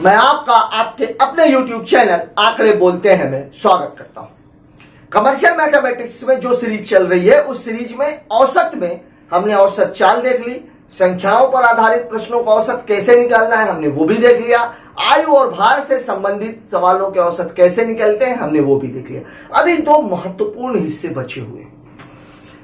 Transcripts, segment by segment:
मैं आपका आपके अपने YouTube चैनल आंकड़े बोलते हैं में स्वागत करता हूं। कमर्शियल मैथमेटिक्स में जो सीरीज चल रही है उस सीरीज में औसत में हमने औसत चाल देख ली, संख्याओं पर आधारित प्रश्नों का औसत कैसे निकालना है हमने वो भी देख लिया, आयु और भार से संबंधित सवालों के औसत कैसे निकलते हैं हमने वो भी देख लिया। अभी दो महत्वपूर्ण हिस्से बचे हुए हैं।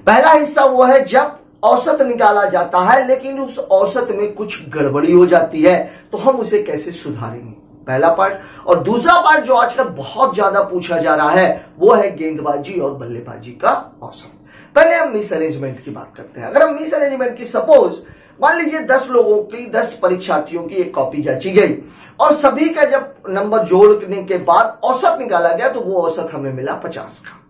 पहला हिस्सा वो है जब औसत निकाला जाता है लेकिन उस औसत में कुछ गड़बड़ी हो जाती है तो हम उसे कैसे सुधारेंगे, पहला पार्ट। और दूसरा पार्ट जो आजकल बहुत ज्यादा पूछा जा रहा है वो है गेंदबाजी और बल्लेबाजी का औसत। पहले हम मिस अरेंजमेंट की बात करते हैं। अगर हम मिस अरेंजमेंट की सपोज मान लीजिए 10 लोगों की 10 परीक्षार्थियों की एक कॉपी जांची गई और सभी का जब नंबर जोड़ने के बाद औसत निकाला गया तो वो औसत हमें मिला 50 का।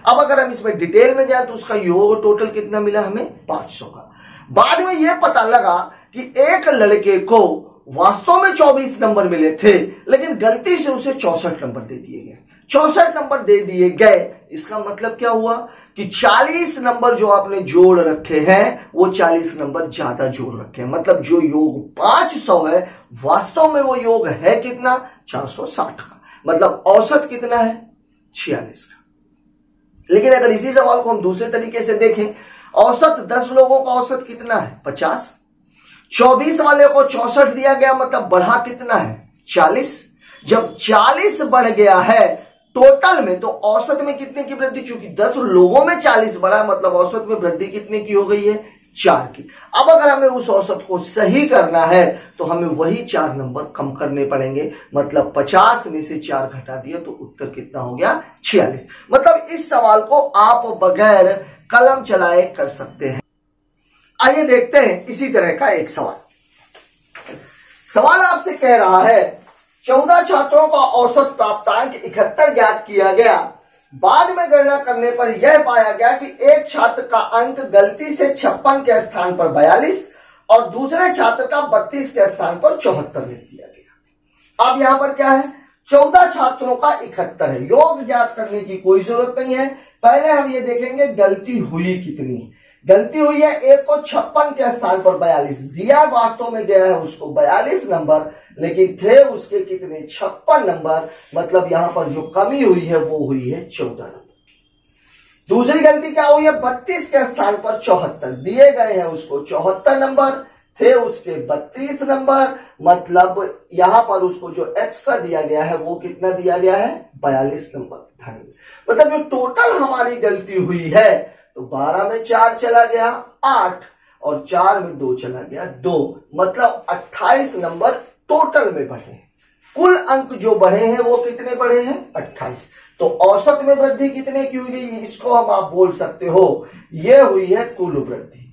अब अगर हम इसमें डिटेल में जाए तो उसका योग टोटल कितना मिला हमें 500 का। बाद में यह पता लगा कि एक लड़के को वास्तव में 24 नंबर मिले थे लेकिन गलती से उसे 64 नंबर दे दिए गए। 64 नंबर दे दिए गए इसका मतलब क्या हुआ कि 40 नंबर जो आपने जोड़ रखे हैं वो 40 नंबर ज्यादा जोड़ रखे हैं। मतलब जो योग 500 है वास्तव में वो योग है कितना 460 का। मतलब औसत कितना है 46 का। लेकिन अगर इसी सवाल को हम दूसरे तरीके से देखें, औसत 10 लोगों का औसत कितना है 50, 24 वाले को 64 दिया गया मतलब बढ़ा कितना है 40। जब 40 बढ़ गया है टोटल में तो औसत में कितने की वृद्धि, चूंकि 10 लोगों में 40 बढ़ा मतलब औसत में वृद्धि कितने की हो गई है 4 की। अब अगर हमें उस औसत को सही करना है तो हमें वही 4 नंबर कम करने पड़ेंगे। मतलब 50 में से 4 घटा दिया तो उत्तर कितना हो गया 46। मतलब इस सवाल को आप बगैर कलम चलाए कर सकते हैं। आइए देखते हैं इसी तरह का एक सवाल आपसे कह रहा है 14 छात्रों का औसत प्राप्तांक 71 ज्ञात किया गया। बाद में गणना करने पर यह पाया गया कि एक छात्र का अंक गलती से 56 के स्थान पर 42 और दूसरे छात्र का 32 के स्थान पर 74 लिख दिया गया। अब यहां पर क्या है 14 छात्रों का 71 है, योग ज्ञात करने की कोई जरूरत नहीं है। पहले हम ये देखेंगे गलती हुई कितनी। गलती हुई है एक को 56 के स्थान पर 42 दिया, वास्तव में गया है उसको 42 नंबर लेकिन थे उसके कितने 56 नंबर। मतलब यहां पर जो कमी हुई है वो हुई है 14 नंबर की। दूसरी गलती क्या हुई है 32 के स्थान पर 74 दिए गए हैं उसको 74 नंबर, थे उसके 32 नंबर। मतलब यहां पर उसको जो एक्स्ट्रा दिया गया है वो कितना दिया गया है 42 नंबर। मतलब जो टोटल हमारी गलती हुई है तो 12 में 4 चला गया 8 और 4 में 2 चला गया 2। मतलब 28 नंबर टोटल में बढ़े। कुल अंक जो बढ़े हैं वो कितने बढ़े हैं 28। तो औसत में वृद्धि कितने की हुई है इसको हम आप बोल सकते हो ये हुई है कुल वृद्धि।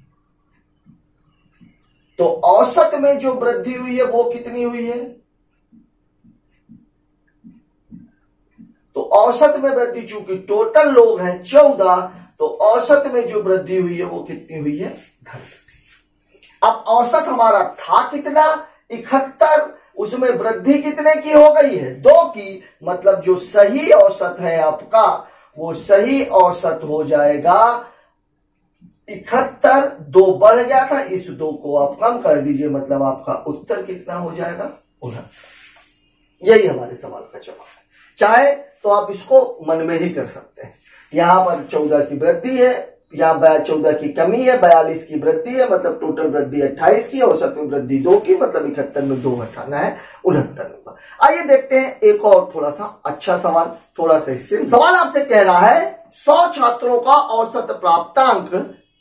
तो औसत में जो वृद्धि हुई है वो कितनी हुई है, तो औसत में वृद्धि चूंकि टोटल लोग हैं 14 तो औसत में जो वृद्धि हुई है वो कितनी हुई है 10। अब औसत हमारा था कितना 71, उसमें वृद्धि कितने की हो गई है 2 की। मतलब जो सही औसत है आपका वो सही औसत हो जाएगा 71, 2 बढ़ गया था इस 2 को आप कम कर दीजिए मतलब आपका उत्तर कितना हो जाएगा 69। यही हमारे सवाल का जवाब है। चाहे तो आप इसको मन में ही कर सकते हैं। यहां पर 14 की वृद्धि है, यहां 14 की कमी है, 42 की वृद्धि है मतलब टोटल वृद्धि 28 की, औसत में वृद्धि 2 की मतलब 71 में 2 घटाना है 69 नंबर। आइए देखते हैं एक और थोड़ा सा अच्छा सवाल, थोड़ा सा इससे सवाल आपसे कह रहा है 100 छात्रों का औसत प्राप्तांक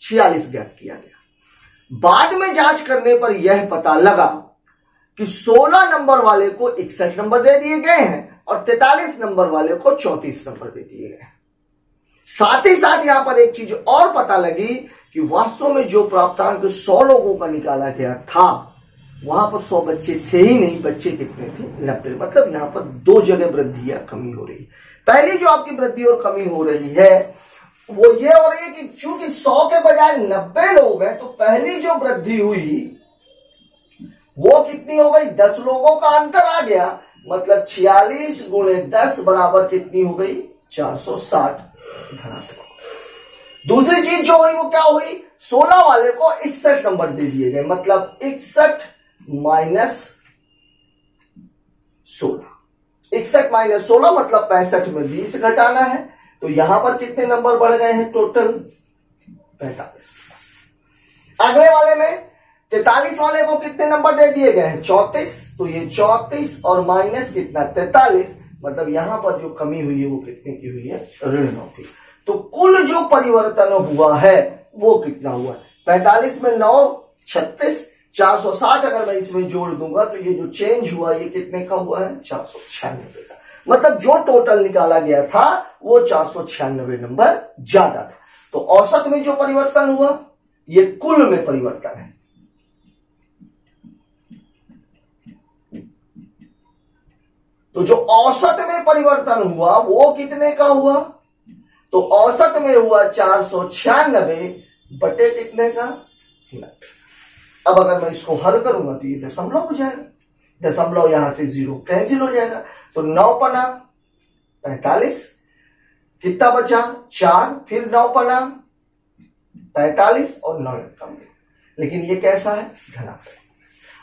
46 ज्ञात किया गया। बाद में जांच करने पर यह पता लगा कि 16 नंबर वाले को 61 नंबर दे दिए गए हैं और 43 नंबर वाले को 34 नंबर दे दिए गए। साथ ही साथ यहां पर एक चीज और पता लगी कि वास्तव में जो प्राप्तांक 100 लोगों का निकाला गया था वहां पर 100 बच्चे थे ही नहीं, बच्चे कितने थे 90। मतलब यहां पर 2 जगह वृद्धि या कमी हो रही है। पहली जो आपकी वृद्धि और कमी हो रही है वो ये हो रही है कि चूंकि 100 के बजाय 90 लोग हैं तो पहली जो वृद्धि हुई वो कितनी हो गई 10 लोगों का अंतर आ गया। मतलब 46 गुणे 10 बराबर कितनी हो गई 460 धनात्मक। दूसरी चीज जो हुई वो क्या हुई 16 वाले को 61 नंबर दे दिए गए। मतलब 61 माइनस 16। 61 माइनस 16 मतलब 65 में 20 घटाना है। तो यहां पर कितने नंबर बढ़ गए हैं टोटल? 45। अगले वाले में 43 वाले को कितने नंबर दे दिए गए हैं? 34। तो ये 34 और माइनस कितना? 43, मतलब यहां पर जो कमी हुई है वो कितने की हुई है? ऋण 9 की। तो कुल जो परिवर्तन हुआ है वो कितना हुआ? 45 में 9 36, 460 अगर मैं इसमें जोड़ दूंगा तो ये जो चेंज हुआ ये कितने का हुआ है? 496 का। मतलब जो टोटल निकाला गया था वो 496 नंबर ज्यादा था। तो औसत में जो परिवर्तन हुआ ये कुल में परिवर्तन है। तो जो औसत में परिवर्तन हुआ वो कितने का हुआ? तो औसत में हुआ 496 बटे कितने का? 90। अब अगर मैं इसको हल करूंगा तो ये दशमलव हो जाएगा, दशमलव यहां से 0 कैंसिल हो जाएगा। तो 9 पना 45, कितना बचा? 4, फिर 9 पना 45 और 9 कम। लेकिन ये कैसा है? धनात्मक।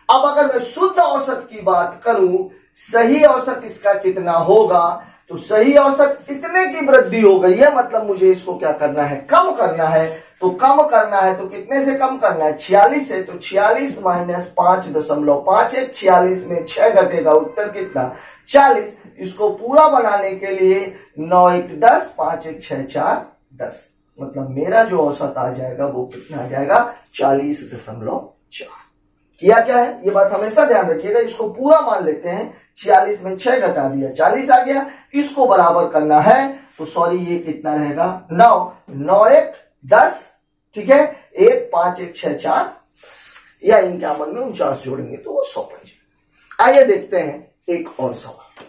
अब अगर मैं शुद्ध औसत की बात करूं, सही औसत इसका कितना होगा? तो सही औसत इतने की वृद्धि हो गई है, मतलब मुझे इसको क्या करना है? कम करना है। तो कम करना है तो कितने से कम करना है? 46 से। तो 46 माइनस 5.51, 46 में 6 घटेगा, उत्तर कितना? 40। इसको पूरा बनाने के लिए 9 1 10, 5 1 6 4 10, मतलब मेरा जो औसत आ जाएगा वो कितना आ जाएगा? 40.4। किया क्या है ये बात हमेशा ध्यान रखिएगा। इसको पूरा मान लेते हैं, 46 में 6 घटा दिया 40 आ गया। इसको बराबर करना है तो सॉरी ये कितना रहेगा? 9 9 1 10, ठीक है, 1 5 1 6 4 10, या इनके अमल में 49 जोड़ेंगे तो वो 100 बन जाएगा। आइए देखते हैं एक और सवाल।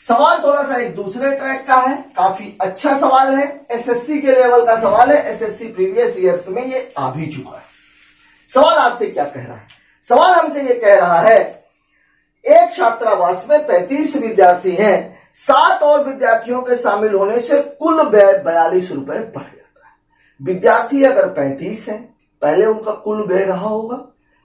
सवाल थोड़ा सा एक दूसरे ट्रैक का है, काफी अच्छा सवाल है, एसएससी के लेवल का सवाल है, एसएससी प्रीवियस ईयर्स में ये आ भी चुका है। सवाल आपसे क्या कह रहा है? सवाल हमसे ये कह रहा है एक छात्रावास में 35 विद्यार्थी हैं, 7 और विद्यार्थियों के शामिल होने से कुल व्यय 42 रुपए बढ़ जाता है। विद्यार्थी अगर 35 हैं, पहले उनका कुल व्यय रहा होगा,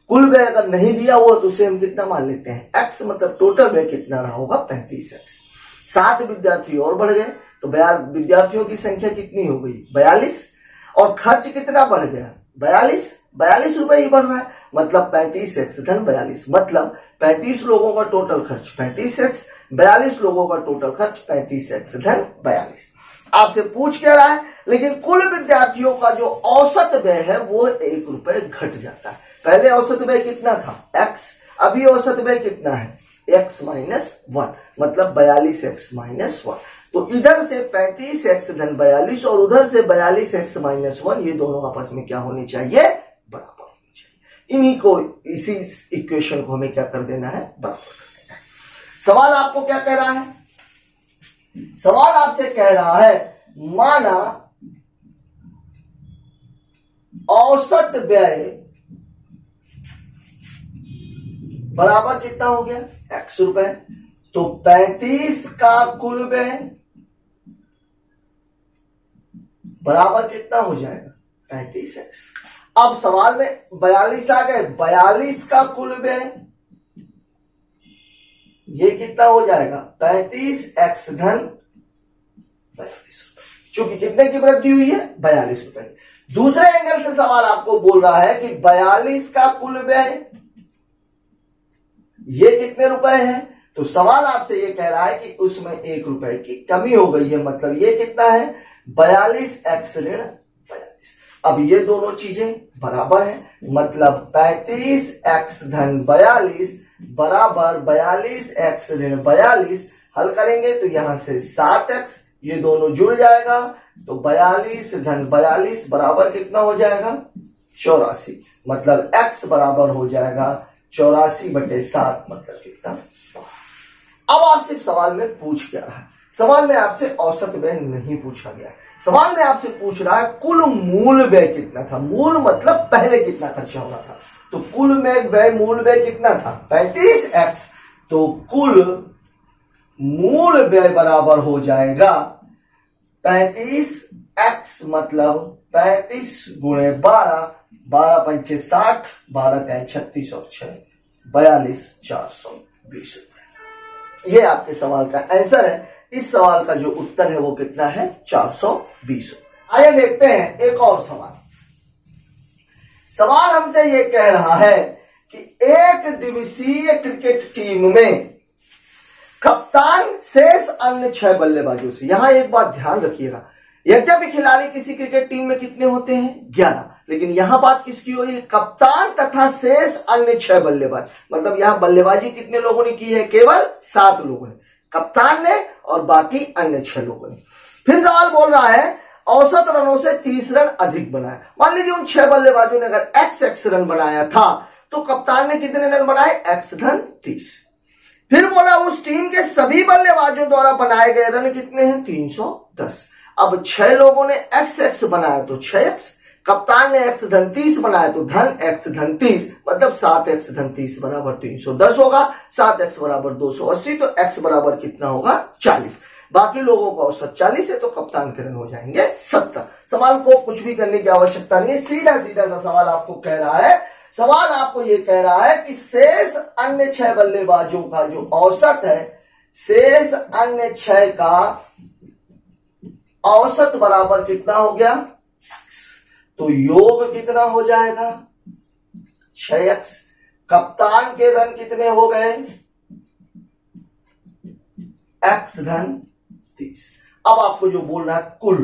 कुल व्यय अगर नहीं दिया हुआ तो उसे हम कितना मान लेते हैं? x, मतलब टोटल व्यय कितना रहा होगा? 35x। 7 विद्यार्थी और बढ़ गए तो विद्यार्थियों की संख्या कितनी हो गई? 42। और खर्च कितना बढ़ गया? 42 रुपए ही बढ़ रहा है, मतलब 35x धन 42, मतलब 35 लोगों का टोटल खर्च 35x, 42 लोगों का टोटल खर्च 35x धन 42। आपसे पूछ क्या रहा है? लेकिन कुल विद्यार्थियों का जो औसत व्यय है वो 1 रुपए घट जाता है। पहले औसत व्यय कितना था? x, अभी औसत व्यय कितना है? x माइनस 1, मतलब 42x माइनस 1। तो इधर से 35x धन 42 और उधर से 42x माइनस 1, ये दोनों आपस में क्या होनी चाहिए? बराबर होनी चाहिए। इन्हीं को, इसी इक्वेशन को हमें क्या कर देना है? बराबर कर देना है। सवाल आपको क्या कह रहा है? सवाल आपसे कह रहा है माना औसत व्यय बराबर कितना हो गया? x रुपए। तो 35 का कुल व्यय बराबर कितना हो जाएगा? 35x। अब सवाल में 42 आ गए, 42 का कुल व्यय ये कितना हो जाएगा? 35x धन 42 रुपए। चूंकि कितने की वृद्धि हुई है? 42 रुपए। दूसरे एंगल से सवाल आपको बोल रहा है कि 42 का कुल व्यय ये कितने रुपए है? तो सवाल आपसे ये कह रहा है कि उसमें 1 रुपए की कमी हो गई है, मतलब ये कितना है? 42x ऋण 42। अब ये दोनों चीजें बराबर है, मतलब 35x धन 42 बराबर 42x ऋण 42। हल करेंगे तो यहां से 7x, ये दोनों जुड़ जाएगा तो 42 धन 42 बराबर कितना हो जाएगा? 84, मतलब x बराबर हो जाएगा 84 बटे 7, मतलब कितना? अब आपसे सवाल में पूछ क्या रहा है? सवाल में आपसे औसत व्यय नहीं पूछा गया, सवाल में आपसे पूछ रहा है कुल मूल व्यय कितना था। मूल मतलब पहले कितना खर्चा होना था। तो कुल में व्यय, मूल व्यय कितना था? 35x। तो कुल मूल व्यय बराबर हो जाएगा 35x, मतलब 35 गुणे 12, 12 पंचे 60, 12 का 36 और 6 42,420 रुपए। ये आपके सवाल का आंसर है। इस सवाल का जो उत्तर है वो कितना है? 420 रुपए। आइए देखते हैं एक और सवाल। सवाल हमसे ये कह रहा है कि एक दिवसीय क्रिकेट टीम में कप्तान शेष अन्य 6 बल्लेबाजों से। यहां एक बात ध्यान रखिएगा, यद्यपि खिलाड़ी किसी क्रिकेट टीम में कितने होते हैं? 11, लेकिन यहां बात किसकी हो रही है? कप्तान तथा शेष अन्य 6 बल्लेबाज। मतलब यहां बल्लेबाजी कितने लोगों ने की है? केवल 7 लोगों ने, कप्तान ने और बाकी अन्य 6 लोगों ने। फिर सवाल बोल रहा है औसत रनों से 30 रन अधिक बनाया। मान लीजिए उन 6 बल्लेबाजों ने अगर x रन बनाया था तो कप्तान ने कितने रन बनाए? x धन 30। फिर बोला उस टीम के सभी बल्लेबाजों द्वारा बनाए गए रन कितने हैं? 310। अब 6 लोगों ने x बनाया तो 6x, कप्तान ने x धन 30 बनाया तो धन x धन 30, मतलब 7x धन 30 बराबर 310 होगा। 7x बराबर 280, तो x बराबर कितना होगा? 40। बाकी लोगों का औसत 40 है तो कप्तान के रन हो जाएंगे 70। सवाल को कुछ भी करने की आवश्यकता नहीं है, सीधा सीधा सा सवाल आपको कह रहा है। सवाल आपको यह कह रहा है कि शेष अन्य 6 बल्लेबाजों का जो औसत है, शेष अन्य 6 का औसत बराबर कितना हो गया? x। तो योग कितना हो जाएगा? 6x। कप्तान के रन कितने हो गए? x धन 30। अब आपको जो बोलना है कुल,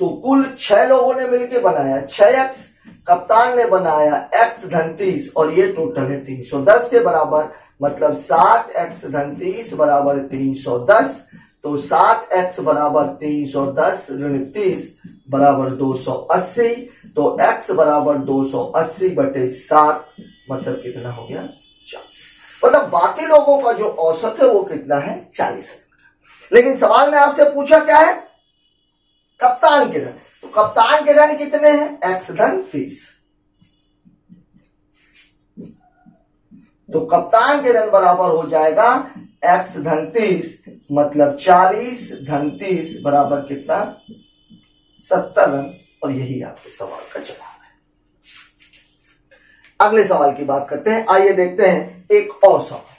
तो कुल 6 लोगों ने मिलकर बनाया 6x, कप्तान ने बनाया x धन 30 और ये टोटल है 310 के बराबर, मतलब 7x धन 30 बराबर 310। तो 7x बराबर 310 ऋण 30 बराबर 280। तो x बराबर 280 बटे 7, मतलब कितना हो गया? 40। मतलब बाकी लोगों का जो औसत है वो कितना है? 40। लेकिन सवाल में आपसे पूछा क्या है? कप्तान के रन। तो कप्तान के रन कितने हैं? x धन 30। तो कप्तान के रन बराबर हो जाएगा x धन 30, मतलब 40 धन 30 बराबर कितना? 70 रन। और यही आपके सवाल का जवाब है। अगले सवाल की बात करते हैं। आइए देखते हैं एक और सवाल।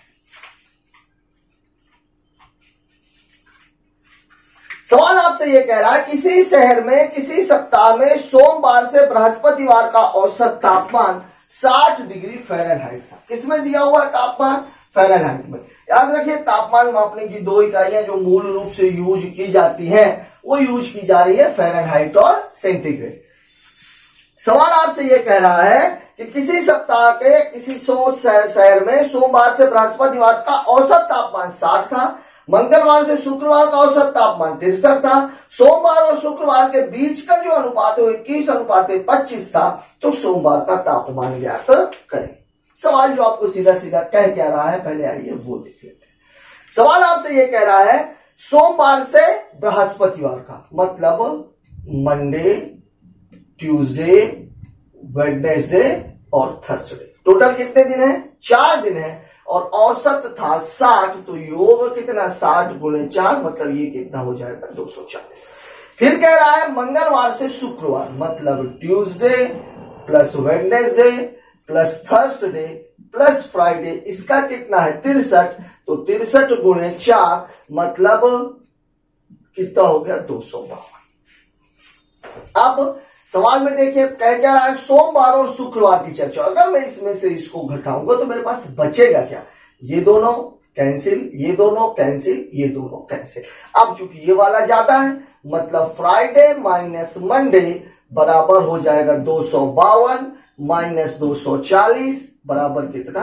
सवाल आपसे यह कह रहा है किसी शहर में किसी सप्ताह में सोमवार से बृहस्पतिवार का औसत तापमान 60 डिग्री फ़ारेनहाइट था। किसमें दिया हुआ तापमान? फ़ारेनहाइट में। याद रखिए तापमान मापने की 2 इकाइयां जो मूल रूप से यूज की जाती हैं वो यूज की जा रही है फ़ारेनहाइट और सेंटीग्रेड। सवाल आपसे यह कह रहा है कि किसी सप्ताह के किसी शहर में सोमवार से बृहस्पतिवार का औसत तापमान 60 था, मंगलवार से शुक्रवार का औसत तापमान 63 था, सोमवार और शुक्रवार के बीच का जो अनुपात है 21:25 था। तो सोमवार का तापमान ज्ञात करें। सवाल जो आपको सीधा सीधा कह क्या रहा है, पहले आइए वो देख लेते हैं। सवाल आपसे यह कह रहा है सोमवार से बृहस्पतिवार का, मतलब मंडे, ट्यूसडे, वेडनेसडे और थर्सडे। टोटल कितने दिन है? 4 दिन है और औसत था 60। तो योग कितना? 60 गुणे 4, मतलब ये कितना हो जाएगा? 240। फिर कह रहा है मंगलवार से शुक्रवार, मतलब Tuesday plus Wednesday plus Thursday plus Friday, इसका कितना है? 63। तो 63 गुणे 4, मतलब कितना हो गया? 252। अब सवाल में देखिए कह क्या रहा है? सोमवार और शुक्रवार की चर्चा। अगर मैं इसमें से इसको घटाऊंगा तो मेरे पास बचेगा क्या? ये दोनों कैंसिल, ये दोनों कैंसिल, ये दोनों कैंसिल। अब चूंकि ये वाला ज्यादा है, मतलब फ्राइडे माइनस मंडे बराबर हो जाएगा 252 माइनस 240 बराबर कितना?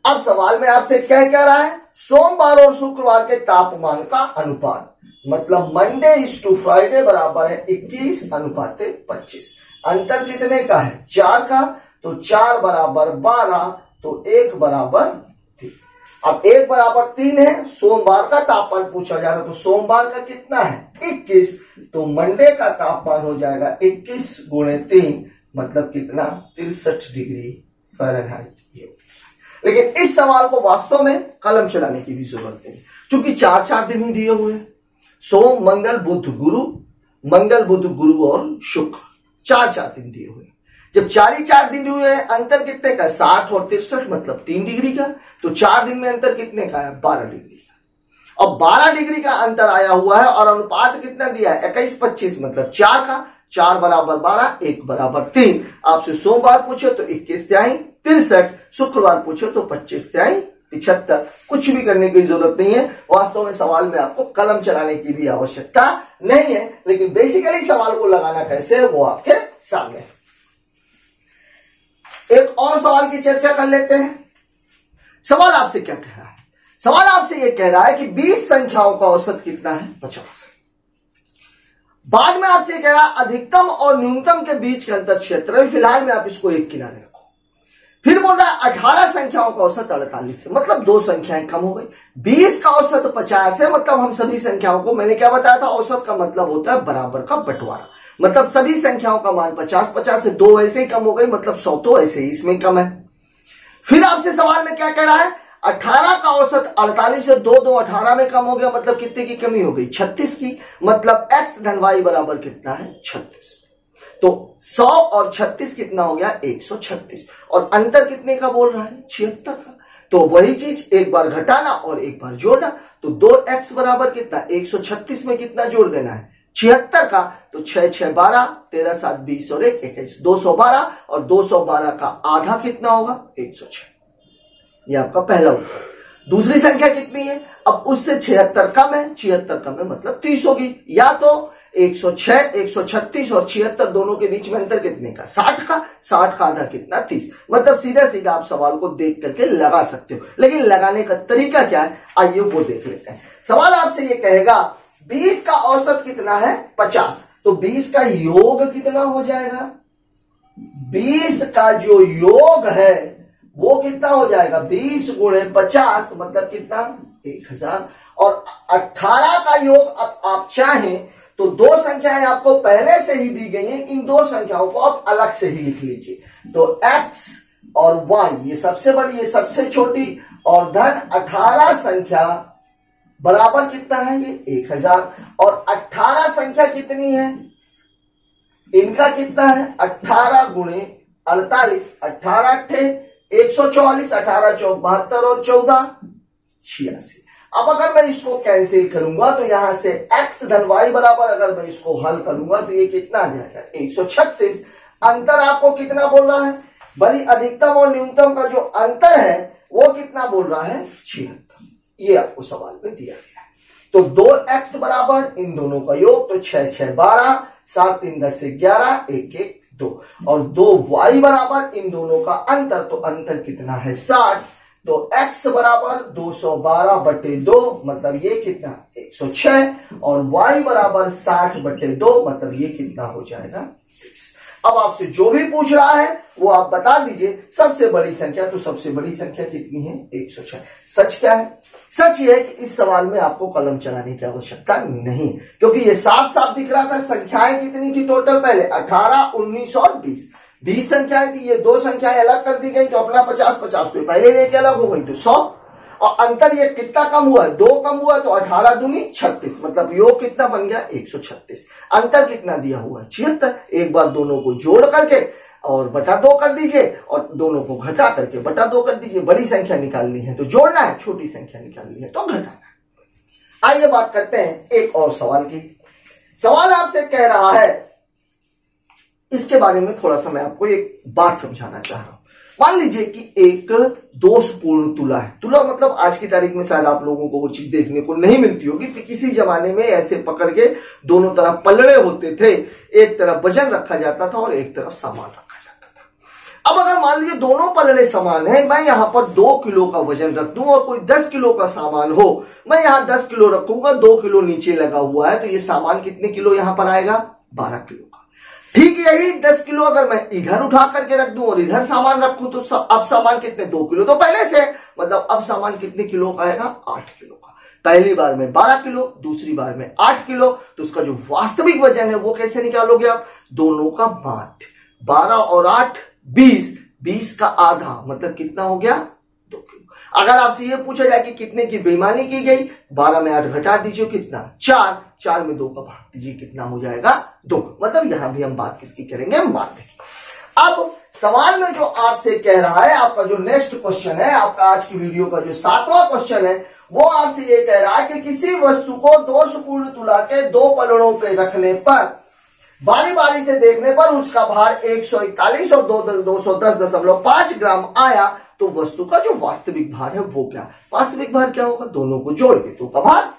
अब सवाल में आपसे क्या रहा है? सोमवार और शुक्रवार के तापमान का अनुपात, मतलब मंडे इज टू फ्राइडे बराबर है 21:25। अंतर कितने का है? 4 का। तो 4 बराबर 12, तो 1 बराबर 3। अब 1 बराबर 3 है, सोमवार का तापमान पूछा जा रहा है, तो सोमवार का कितना है? 21। तो मंडे का तापमान हो जाएगा 21 गुणे 3, मतलब कितना? 63 डिग्री फ़ारेनहाइट। लेकिन इस सवाल को वास्तव में कलम चलाने की भी जरूरत नहीं, क्योंकि 4 दिन ही दिए हुए हैं। सोम, मंगल, बुध, गुरु, मंगल, बुध, गुरु और शुक्र, 4 दिन दिए हुए। जब 4 ही 4 दिन हुए हैं, अंतर कितने का? 60 और 63, मतलब 3 डिग्री का। तो 4 दिन में अंतर कितने का है? 12 डिग्री का। और 12 डिग्री का अंतर आया हुआ है और अनुपात कितना दिया है? 21-25, मतलब 4 का। 4 बराबर 12, 1 बराबर 3। आपसे सोमवार पूछो तो 21 तिहाई 63, शुक्रवार पूछो तो 25 तिहाई 75। कुछ भी करने की जरूरत नहीं है। वास्तव में सवाल में आपको कलम चलाने की भी आवश्यकता नहीं है, लेकिन बेसिकली सवाल को लगाना कैसे है वो आपके सामने है। एक और सवाल की चर्चा कर लेते हैं। सवाल आपसे क्या कह रहा है? सवाल आपसे यह कह रहा है कि 20 संख्याओं का औसत कितना है? 50। बाद में आपसे कह रहा है अधिकतम और न्यूनतम के बीच का अंतर क्षेत्र। फिलहाल में आप इसको एक किनारे रखो। फिर बोल रहा है 18 संख्याओं का औसत 48 है, मतलब 2 संख्याएं कम हो गई। 20 का औसत 50 है, मतलब हम सभी संख्याओं को, मैंने क्या बताया था, औसत का मतलब होता है बराबर का बंटवारा। मतलब सभी संख्याओं का मान 50-50 से 2 ऐसे ही कम हो गई, मतलब 100 तो ऐसे ही इसमें कम है। फिर आपसे सवाल में क्या कह रहा है? 18 का औसत 48 से 2 18 में कम हो गया, मतलब कितने की कमी हो गई? 36 की। मतलब x धन y बराबर कितना है? 36। तो 100 और 36 कितना हो गया? 136। और अंतर कितने का बोल रहा है? 76 का। तो वही चीज एक बार घटाना और एक बार जोड़ना। तो 2x बराबर कितना? 136 में कितना जोड़ देना है? 76 का। तो 6 6 12, 13 7 20 और 1 21, 212। और 212 का आधा कितना होगा? 106। ये आपका पहला उत्तर। दूसरी संख्या कितनी है? अब उससे 76 कम है, 76 कम है, मतलब 30 होगी। या तो 106, 136 और 76 दोनों के बीच में अंतर कितने का? 60 का। 60 का आधा कितना? 30। मतलब सीधा सीधा आप सवाल को देख करके लगा सकते हो, लेकिन लगाने का तरीका क्या है आइए वो देख लेते हैं। सवाल आपसे ये कहेगा 20 का औसत कितना है? 50। तो 20 का योग कितना हो जाएगा? 20 का जो योग है वो कितना हो जाएगा? 20 गुणे 50, मतलब कितना? 1000। और 18 का योग अब आप चाहें तो 2 संख्याएं आपको पहले से ही दी गई हैं, इन 2 संख्याओं को आप अलग से ही लिख लीजिए। तो x और y, ये सबसे बड़ी, ये सबसे छोटी, और धन 18 संख्या बराबर कितना है? ये 1000। और 18 संख्या कितनी है? इनका कितना है? 18 गुणे 48, 18 अट्ठे 144, 18 चौक 72 और 14 86। अब अगर मैं इसको कैंसिल करूंगा तो यहां से x धन y बराबर, अगर मैं इसको हल करूंगा तो ये कितना आ जाएगा? 136। अंतर आपको कितना बोल रहा है? बड़ी अधिकतम और न्यूनतम का जो अंतर है वो कितना बोल रहा है? 76। ये आपको सवाल में दिया गया है। तो 2x बराबर इन दोनों का योग, तो 6 6 12, 7 3 10 11, 1 1 2। और 2y बराबर इन दोनों का अंतर, तो अंतर कितना है? 60। तो x बराबर 212/2, मतलब ये कितना? 106। और y बराबर 60/2, मतलब ये कितना हो जाएगा? 30। अब आपसे जो भी पूछ रहा है वो आप बता दीजिए। सबसे बड़ी संख्या, तो सबसे बड़ी संख्या कितनी है? 106। सच क्या है? सच ये है कि इस सवाल में आपको कलम चलाने की आवश्यकता नहीं, क्योंकि ये साफ साफ दिख रहा था। संख्याएं कितनी थी टोटल? पहले 18, 19 और 20। 20 संख्याएं थी, ये 2 संख्याएं अलग कर दी गई, तो अपना 50-50 तो पहले लेके अलग हो गई, तो 100। और अंतर ये कितना कम हुआ? 2 कम हुआ, तो 18 दूनी 36, मतलब योग कितना बन गया? 136। अंतर कितना दिया हुआ? 76। एक बार दोनों को जोड़ करके और बटा 2 कर दीजिए, और दोनों को घटा करके बटा 2 कर दीजिए। बड़ी संख्या निकालनी है तो जोड़ना है, छोटी संख्या निकालनी है तो घटाना है। आइए बात करते हैं एक और सवाल की। सवाल आपसे कह रहा है, इसके बारे में थोड़ा सा मैं आपको एक बात समझाना चाह रहा हूं। मान लीजिए कि एक दोषपूर्ण तुला है। तुला मतलब आज की तारीख में शायद आप लोगों को वो चीज देखने को नहीं मिलती होगी कि किसी जमाने में ऐसे पकड़ के दोनों तरफ पलड़े होते थे, एक तरफ वजन रखा जाता था और एक तरफ सामान रखा जाता था। अब अगर मान लीजिए दोनों पलड़े समान है, मैं यहां पर 2 किलो का वजन रख दूं और कोई 10 किलो का सामान हो, मैं यहां 10 किलो रखूंगा, 2 किलो नीचे लगा हुआ है, तो ये सामान कितने किलो यहां पर आएगा? 12 किलो। ठीक यही 10 किलो अगर मैं इधर उठा करके रख दूं और इधर सामान रखूं, तो अब सामान कितने? 2 किलो तो पहले से, मतलब अब सामान कितने किलो का आएगा? 8 किलो का। पहली बार में 12 किलो, दूसरी बार में 8 किलो, तो उसका जो वास्तविक वजन है वो कैसे निकालोगे आप? दोनों का माध्य, 12 और 8 20, 20 का आधा, मतलब कितना हो गया? 2 किलो। अगर आपसे ये पूछा जाए कि कितने की बेईमानी की गई, 12 में 8 घटा दीजिए, कितना? 4, 4 में 2 का भाग दीजिए, कितना हो जाएगा? 2। मतलब यहां भी हम बात किसकी करेंगे? माध्य की। अब सवाल में जो आपसे कह रहा है, आपका जो नेक्स्ट क्वेश्चन है, आपका आज की वीडियो का जो 7वां क्वेश्चन है, वो आपसे ये कह रहा है कि किसी वस्तु को 200 पूर्ण तुला के 2 पलड़ों पे रखने पर बारी बारी से देखने पर उसका भार 141 और 210.5 ग्राम आया, तो वस्तु का जो वास्तविक भार है वो क्या? वास्तविक भार क्या होगा? दोनों को जोड़ के 2 का भार।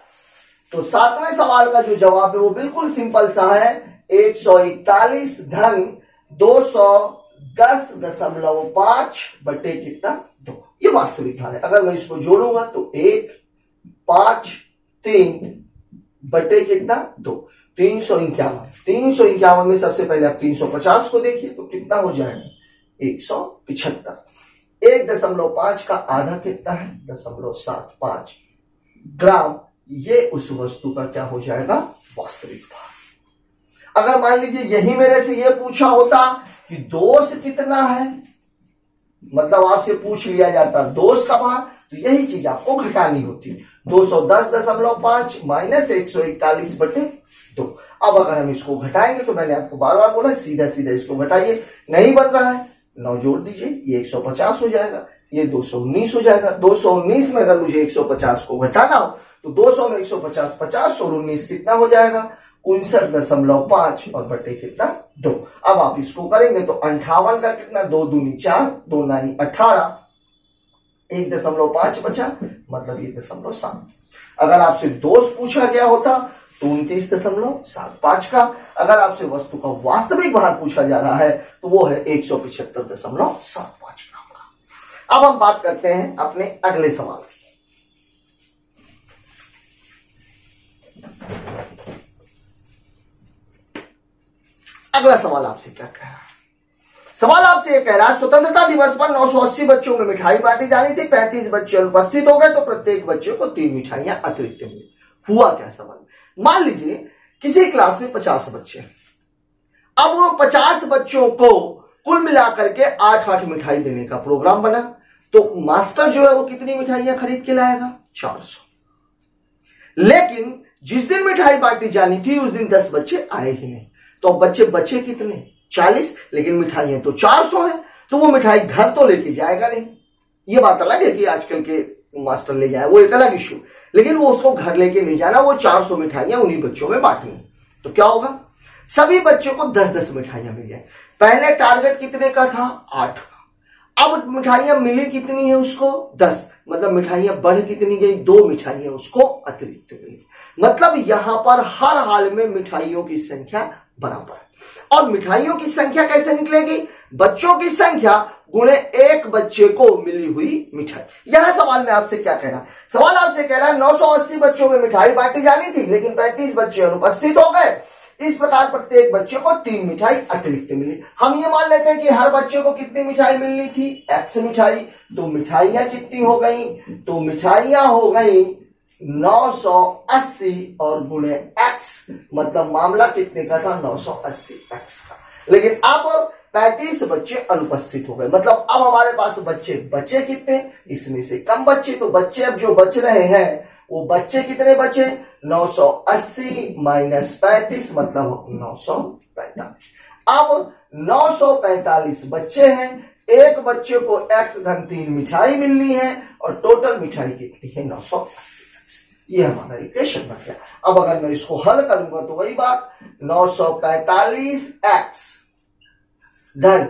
तो 7वें सवाल का जो जवाब है वो बिल्कुल सिंपल सा है, 141 धन 210.5 बटे कितना? 2। ये वास्तविक भार है। अगर मैं इसको जोड़ूंगा तो 1, 5, 3 बटे कितना? 2, 351। 351 में सबसे पहले आप 350 को देखिए तो कितना हो जाएगा? 175। 1.5 का आधा कितना है? 0.75 ग्राम। ये उस वस्तु का क्या हो जाएगा? वास्तविक भार। अगर मान लीजिए यही मेरे से ये पूछा होता कि दोष कितना है, मतलब आपसे पूछ लिया जाता दोष का भार, तो यही चीज आपको घटानी होती। 210.5 माइनस 141 बटे 2। अब अगर हम इसको घटाएंगे तो मैंने आपको बार बार बोला सीधा सीधा इसको घटाइए, नहीं बन रहा है 9 जोड़ दीजिए, ये 150 हो जाएगा, ये 219 हो जाएगा। 219 में अगर मुझे 150 को घटाना हो तो 200 में 150 50 और 19 कितना हो जाएगा? 59.5 और बटे कितना? 2। अब आप इसको करेंगे तो 58 का कितना? 2 दूनी 4, 2 नाई 18, 1.5 बचा, मतलब ये 0.7। अगर आपसे दोष पूछा गया होता तो 29.75 का। अगर आपसे वस्तु का वास्तविक भार पूछा जा रहा है तो वो है 175.75 ग्राम का। अब हम बात करते हैं अपने अगले सवाल की। अगला सवाल आपसे क्या कह रहा है? सवाल आपसे ये कह रहा है, स्वतंत्रता दिवस पर 980 बच्चों में मिठाई बांटी जानी थी, 35 बच्चे अनुपस्थित हो गए तो प्रत्येक बच्चे को 3 मिठाइयां अतिरिक्त मिली। हुआ क्या? सवाल मान लीजिए किसी क्लास में 50 बच्चे हैं। अब वो 50 बच्चों को कुल मिलाकर के 8-8 मिठाई देने का प्रोग्राम बना, तो मास्टर जो है वो कितनी मिठाइयां खरीद के लाएगा? 400। लेकिन जिस दिन मिठाई बांटी जानी थी उस दिन 10 बच्चे आए ही नहीं, तो बच्चे बचे कितने? 40। लेकिन मिठाइयां तो 400 है, तो वो मिठाई घर तो लेके जाएगा नहीं। ये बात अलग है कि आजकल के मास्टर ले जाए, वो एक अलग इश्यू, लेकिन वो उसको घर लेके नहीं जाना, वो 400 मिठाइयां उन्हीं बच्चों में बांटनी। तो क्या होगा? सभी बच्चों को 10-10 मिठाइयां मिल जाए। पहले टारगेट कितने का था? 8 का। अब मिठाइयां मिली कितनी है उसको? 10, मतलब मिठाइयां बढ़ कितनी गई? 2 मिठाइयां उसको अतिरिक्त मिली। मतलब यहां पर हर हाल में मिठाइयों की संख्या बराबर है। और मिठाइयों की संख्या कैसे निकलेगी? बच्चों की संख्या गुणे एक बच्चे को मिली हुई मिठाई। यह सवाल में आपसे क्या कह रहा है? सवाल आपसे कह रहा है 980 बच्चों में मिठाई बांटी जानी थी, लेकिन 35 बच्चे अनुपस्थित हो गए, इस प्रकार प्रत्येक बच्चे को 3 मिठाई अतिरिक्त मिली। हम ये मान लेते हैं कि हर बच्चे को कितनी मिठाई मिलनी थी? X मिठाई। तो मिठाइयां कितनी हो गई? तो मिठाइयां हो गई 980 और गुणे x, मतलब मामला कितने का था? 980 x का। लेकिन अब 35 बच्चे अनुपस्थित हो गए, मतलब अब हमारे पास बच्चे बचे कितने? इसमें से कम बच्चे। तो बच्चे अब जो बच रहे हैं वो बच्चे कितने बचे? 980 माइनस 35, मतलब 945। अब 945 बच्चे हैं, एक बच्चे को x धन 3 मिठाई मिलनी है और टोटल मिठाई कितनी है? 980। ये हमारा इक्वेशन बन गया। अब अगर मैं इसको हल करूंगा तो वही बात, 945x धन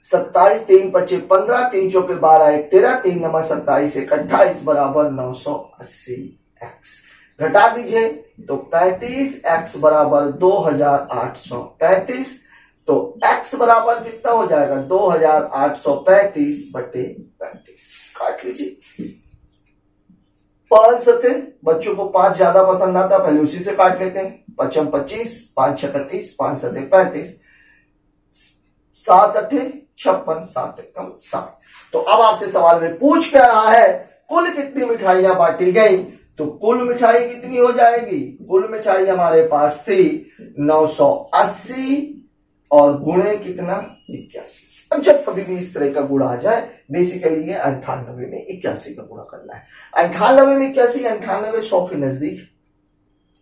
27, 3 पचे 15, 3 चौके 12, 1 13, 3 नमा 27, 1 28 बराबर 980x। घटा दीजिए तो 35x बराबर 2835। तो x बराबर कितना हो जाएगा? 2835 बटे 35। काट लीजिए। 5 सते, बच्चों को 5 ज्यादा पसंद आता, पहले उसी से काट लेते हैं। 5 25, 5 36, 5 सते 35, 7 8 56, 7 एकम 7। तो अब आपसे सवाल में पूछ क्या रहा है? कुल कितनी मिठाइयां बांटी गई? तो कुल मिठाई कितनी हो जाएगी? कुल मिठाई हमारे पास थी 980 और गुणे कितना? 81। अब जब कभी भी इस तरह का गुणा आ जाए, बेसिकली ये 98 में 81 का गुणा करना है। 98 में 81, 98 100 के नजदीक,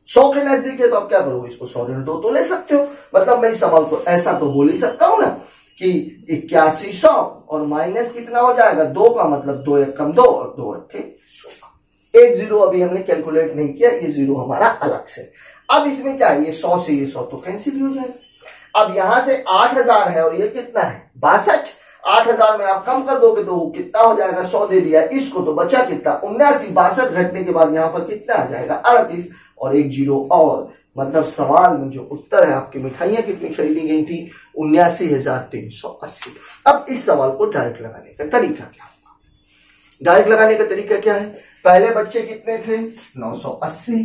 100 के नजदीक है, तो आप क्या करोगे? इसको 100 × 2 तो ले सकते हो। मतलब मैं इस सवाल को ऐसा तो बोल ही सकता हूं ना कि 8100 और माइनस कितना हो जाएगा 2 का मतलब 2 एक कम 2 और 2 अट्ठे 16। एक जीरो अभी हमने कैलकुलेट नहीं किया, ये जीरो हमारा अलग से। अब इसमें क्या है, ये 100 से ये 100 तो कैंसिल हो जाएगा। अब यहां से 8000 है और ये कितना है 62, 8000 में आप कम कर दोगे तो कितना हो जाएगा 100 दे दिया इसको तो बचा कितना 79, 62 घटने के बाद यहां पर कितना आ जाएगा 38 और एक जीरो और, मतलब सवाल में जो उत्तर है आपकी मिठाइयां कितनी खरीदी गई थी 79,380। अब इस सवाल को डायरेक्ट लगाने का तरीका क्या होगा, डायरेक्ट लगाने का तरीका क्या है, पहले बच्चे कितने थे 980,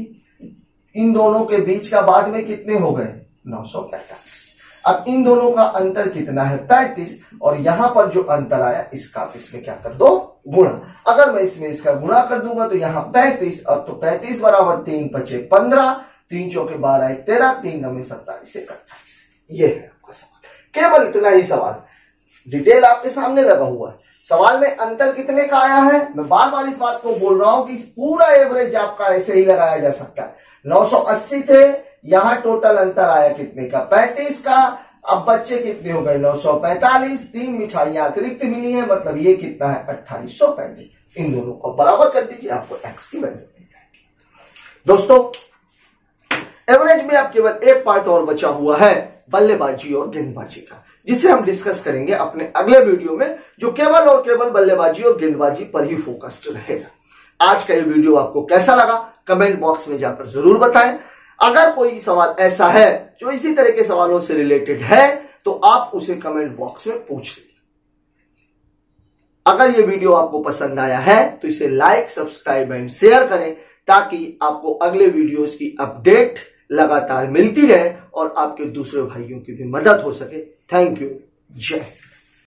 इन दोनों के बीच का बाद में कितने हो गए 945। अब इन दोनों का अंतर कितना है 35 और यहां पर जो अंतर आया इसका आप इसमें क्या कर दो गुणा। अगर मैं इसमें इसका गुणा कर दूंगा तो यहां 35 अब तो 35 बराबर 3 पचे 15, 3 चौके 12 13, 3 9 27 से 28। ये है आपका सवाल, केवल इतना ही सवाल, डिटेल आपके सामने लगा हुआ है। सवाल में अंतर कितने का आया है, मैं बार बार इस बात को बोल रहा हूं कि पूरा एवरेज आपका ऐसे ही लगाया जा सकता है। 980 थे, यहां टोटल अंतर आया कितने का 35 का, अब बच्चे कितने हो गए 945, 3 मिठाइयां अतिरिक्त मिली है मतलब ये कितना है 2835। इन दोनों को बराबर कर दीजिए, आपको एक्स की वैल्यू मिल जाएगी। दोस्तों एवरेज में अब केवल एक पार्ट और बचा हुआ है बल्लेबाजी और गेंदबाजी का, जिसे हम डिस्कस करेंगे अपने अगले वीडियो में, जो केवल और केवल बल्लेबाजी और गेंदबाजी पर ही फोकस्ड रहेगा। आज का ये वीडियो आपको कैसा लगा कमेंट बॉक्स में जाकर जरूर बताएं। अगर कोई सवाल ऐसा है जो इसी तरह के सवालों से रिलेटेड है तो आप उसे कमेंट बॉक्स में पूछ लीजिए। अगर ये वीडियो आपको पसंद आया है तो इसे लाइक, सब्सक्राइब एंड शेयर करें ताकि आपको अगले वीडियोस की अपडेट लगातार मिलती रहे और आपके दूसरे भाइयों की भी मदद हो सके। थैंक यू, जय हिंद।